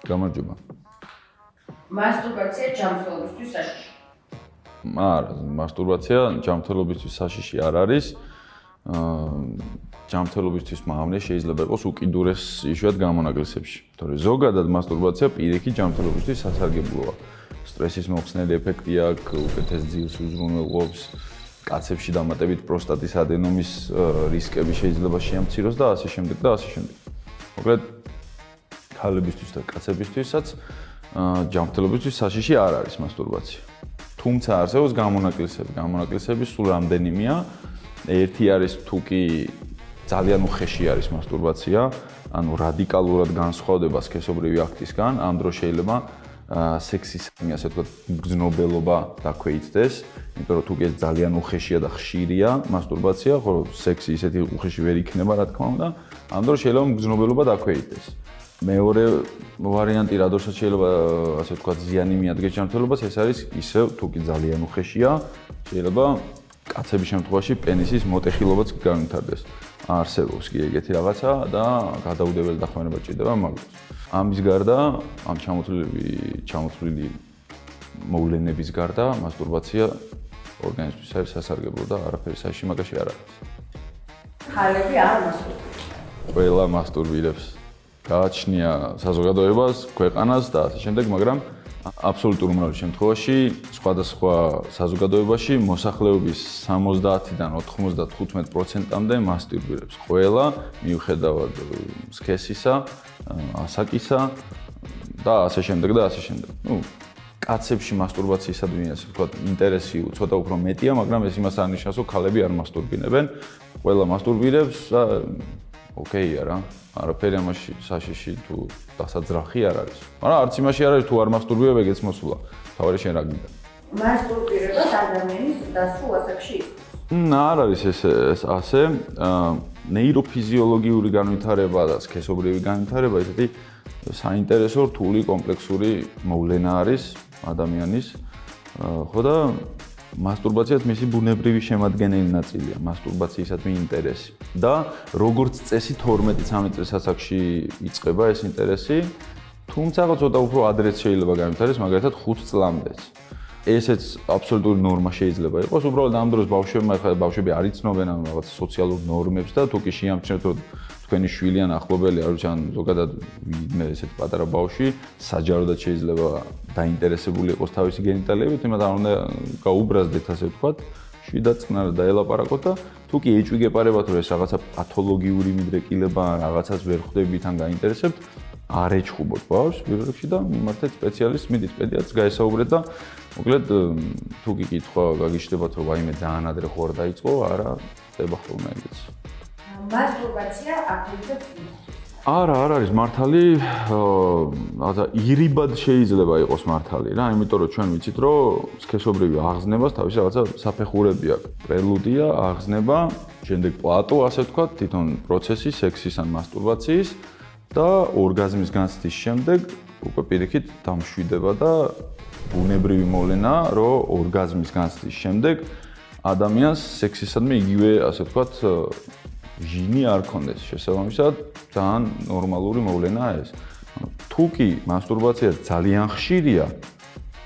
გამარჯობა. მასტურბაცია ჯანმრთელობისთვის საშიში. არა, მასტურბაცია ჯანმრთელობისთვის საშიში არ არის. ჯანმრთელობისთვის მავნე შეიძლება იყოს უკიდურეს იშვიათ გამონაკლისებში. თორე ზოგადად მასტურბაცია პირიქით ჯანმრთელობისთვის სასარგებლოა. სტრესის მოხსნელი ეფექტი აქვს, უკეთეს ძილს უზრუნველყოფს, კაცებში დამატებით პროსტატის ადენომის რისკები შეიძლება შეამციროს და ასე შემდეგ და ასე შემდეგ. მოკლედ ქალებისთვის და კაცებისთვისაც ჯანმრთელობისთვის საშიში არ არის მასტურბაცია. თუმცა არსებობს გამონაკლისები. გამონაკლისები სულ რამდენიმეა. ერთი არის თუ კი ძალიან უხეში არის მასტურბაცია, ანუ რადიკალურად განსხვავდება სქესობრივი აქტისგან, ამ დროს შეიძლება სექსის, ასე ვთქვათ, მგრძნობელობა დაქვეითდეს, იმიტომ რომ თუ კი ძალიან უხეშია და ხშირია მასტურბაცია, ხო, სექსი ისეთი უხეში ვერ იქნება, რა თქმა უნდა, ამ დროს შეიძლება მგრძნობელობა დაქვეითდეს. მეორე ვარიანტი, რადგან შეიძლება ასე ვთქვათ, ზიანი მიადგეს ჯანმრთელობას, ეს არის ისევ თუ კი ძალიან უხეშია, შეიძლება კაცების შემთხვევაში პენისის მოტეხილობაც განვითარდეს. არსებობს კი ეგეთი რაღაცა და გადაუდებელი დახმარება ჭირდება მაგას. ამის გარდა, ამ ჩამოთვლილი მოვლენების გარდა, მასტურბაცია ორგანიზმისთვის არის სასარგებლო და არაფერი საშიში მაგაში არ არის. ქალები არ მასტურბირებს. ყველა მასტურბირებს. გააჩნია საზოგადოებას, ქვეყანას და ასე შემდეგ, მაგრამ აბსოლუტურ უმრავლეს შემთხვევაში სხვადასხვა საზოგადოებაში მოსახლეობის 70-დან 95%-მდე მასტურბირებს. ყველა მიუხედავად სქესისა, ასაკისა და ასე შემდეგ და ასე შემდეგ. კაცებში მასტურბაციისადმი ასე ვთქვათ, ინტერესი ცოტა უფრო მეტია, მაგრამ ეს იმას არ ნიშნავს, რომ ქალები არ მასტურბირებენ. ყველა მასტურბირებს და ოკეია რა. არაფერი ამაში საშიში თუ დასაძრახი არ არის. მაგრამ არც იმაში არ არის თუ არ მასტურბირებ, ეგეც მოსულა. თავარი შენ რა გინდა? მასტურბირებას ადამიანის დასრულ ასაკში იწვევს. არ არის ეს ასე. ნეიროფიზიოლოგიური განვითარება და სქესობრივი განვითარება ესეთი საინტერესო რთული კომპლექსური მოვლენა არის ადამიანის. ხო და მასტურბაციაც მისი ბუნებრივი შემადგენელი ნაწილია, მასტურბაციისადმი ინტერესი. და როგორც წესი 12-13 წლის ასაკში იწყება ეს ინტერესი, თუმცა ცოტა უფრო ადრეც შეიძლება განვითარდეს, მაგალითად 5 წლამდეც. ესეც აბსოლუტური ნორმა შეიძლება იყოს, უბრალოდ ამ დროს ბავშვები არ იცნობენ ამ რაღაც სოციალურ ნორმებს და თუ კი შეამჩნევთ, რომ თქვენი შვილი ან ახლობელი, არ ვიცი, ან ზოგადად ვინმე ესეთი პატარა ბავშვი, საჯაროდაც შეიძლება დაინტერესებული იყოს თავისი გენიტალიებით, იმათ არ უნდა გაუბრაზდეთ, ასე ვთქვათ, შვიდად წყნარად დაელაპარაკოთ და თუ კი ეჭვი გეპარებათ, რომ ეს რაღაცა პათოლოგიური მიდრეკილება, რაღაცას ვერ ხვდებით ან გაინტერესებთ, არ ეჩხუბოთ ბავშვს პირველ რიგში და მიმართეთ სპეციალისტს, მიდით პედიატრს გაესაუბრეთ და მოკლედ თუ კი კითხვა გაგიჩნდებათ, რომ აიმე ძალიან ადრე ხო არ დაიწყო, არა, ხდება ხოლმე ეგეც. მასტურბაცია აქტივებს არა, არ არის მართალი, ირიბად შეიძლება იყოს მართალი რა, იმიტომ რომ ჩვენ ვიცით, რომ სქესობრივი აღზნებას თავისი რაღაცა საფეხურები აქვს. პრელუდია, აღზნება, შემდეგ პლატო, ასე ვთქვათ, თვითონ პროცესი სექსის ან მასტურბაციის და ორგაზმის განცდის შემდეგ უკვე პირიქით დამშვიდება და ბუნებრივი მოვლენაა, რომ ორგაზმის განცდის შემდეგ ადამიანს სექსისადმი იგივე, ასე ვთქვათ, ჟინი არ ქონდეს. შესაბამისად, ძალიან ნორმალური მოვლენაა ეს. თუ კი მასტურბაცია ძალიან ხშირია,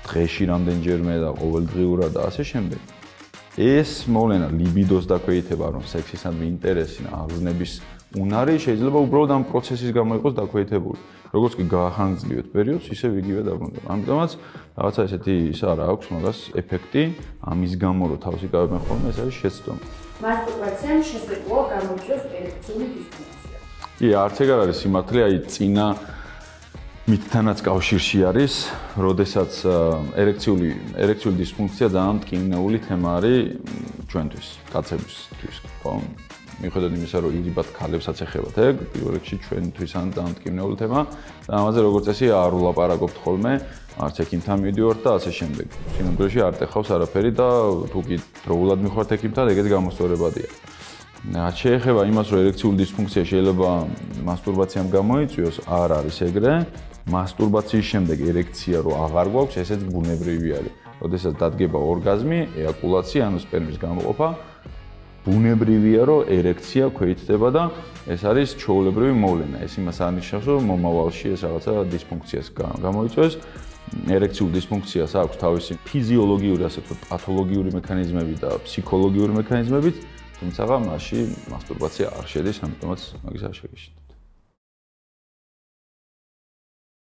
დღეში რამდენჯერმე და ყოველდღიურად და ასე შემდეგ, ეს მოვლენა ლიბიდოს დაქვეითება, რომ სექსისადმი ინტერესი და აღზნების უნარი შეიძლება უბრალოდ ამ პროცესის გამო იყოს დაქვეითებული. როგორც კი გაახანგრძლივეთ პერიოდს, ისევ იგივე დაბრუნდება. ამიტომაც რაღაცა ესეთი ის არა აქვს მაგას ეფექტი, ამის გამო რომ თავს იკავებენ ხოლმე, ეს არის შეცდომა. მასტურბაციამ შესაძლოა გამოიწვიოს ერექციული დისფუნქცია. კი, არც ეგ არ არის სიმართლე, აი წინა მითთანაც კავშირში არის, როდესაც ერექციული დისფუნქცია ძალიან მტკივნეული თემა არის ჩვენთვის, კაცებისთვის, ხო? მიუხედავად იმისა, რომ ირიბად ქალებსაც ეხებათ ეგ, პირველ რიგში ჩვენთვის ძალიან მტკივნეული თემა და ამაზე როგორც წესი არ ვლაპარაკობთ ხოლმე, არც ექიმთან მივდივართ და ასე შემდეგ. სინამდვილეში არ ტეხავს არაფერი და თუ კი დროულად მივხვდეთ ექიმთან, ეგეც გამოსწორებადია. რაც შეეხება იმას, რომ ერექციული დისფუნქცია შეიძლება მასტურბაციამ გამოიწვიოს, არ არის ეგრე. მასტურბაციის შემდეგ ერექცია რო აღარ გვაქვს, ესეც ბუნებრივი არის. როდესაც დადგება ორგაზმი, ეაკულაცია, ანუ სპერმის გამოყოფა, ბუნებრივია, რომ ერექცია ქვეითდება და ეს არის ჩვეულებრივი მოვლენა. ეს იმას არნიშნავს, რომ მომავალში ეს რაღაცა დისფუნქციას გამოიწვევს. ერექციულ დისფუნქციას აქვს თავისი ფიზიოლოგიური, ასე ვთქვათ, პათოლოგიური მექანიზმები და ფსიქოლოგიური მექანიზმები, თუმცა მასში მასტურბაცია არ შედის, ამიტომაც მაგის არ შეგეშით.